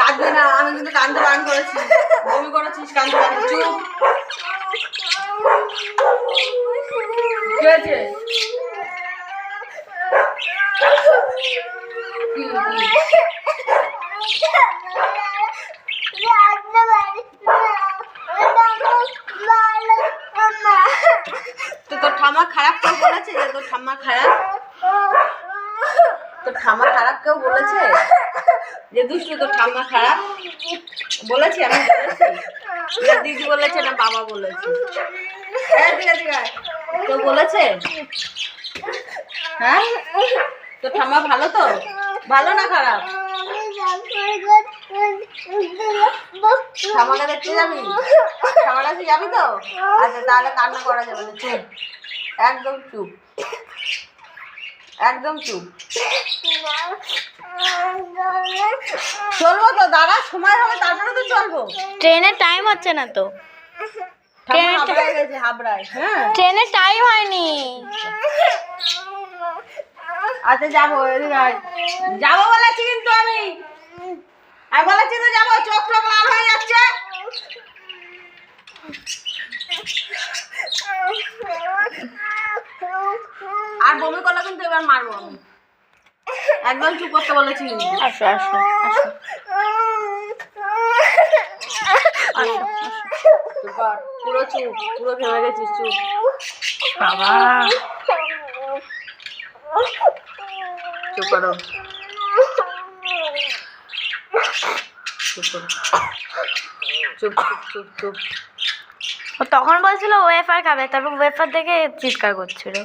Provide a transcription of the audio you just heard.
কাঁদবি না, আমি কিন্তু কাঁদতে বারণ করেছি। বমি করেছিস, কাঁদতে বারণ। চুপ। কি হয়েছে? তো তোর ঠাম্মা খারাপ কেউ বলেছে যে তোর ঠাম্মা খারাপ? তোর ঠাম্মা খারাপ কেউ বলেছে যে দুষ্টু তোর ঠাম্মা খারাপ বলেছি? আমি বলেছি না? দিদি বলেছে না বাবা বলেছে? কেউ বলেছে? হ্যাঁ, তোর ঠাম্মা ভালো তো? ভালো না খারাপ? ঠাম্মাকে দেখতে যাবি? ঠাম্মার কাছে যাবি তো? আচ্ছা, তাহলে কান্না করা যাবে না। চুপ, একদম চুপ, একদম চুপ। চলবো তো, দাঁড়া, সময় হবে তারপরে তো চলবো। ট্রেনের টাইম হচ্ছে না তো। ট্রেনের টাইম হয়নি। আচ্ছা, যাবো, যাবো বলেছি কিন্তু আমি বলেছি তো যাবো। চোখ টোক লাল হয়ে যাচ্ছে। আর বমি করলে কিন্তু এবার মারবো আমি। একদম চুপ করতে বলেছি কিন্তু। আসো আসো আসো। পুরো চুপ, পুরো ঘেমে গেছিস। চুপ বাবা, চুপ করো, চুপ করো, চুপ চুপ চুপ চুপ। ও তখন বলছিল ওয়েফার খাবে, তারপর ওয়েফার দেখে চিৎকার করছিল।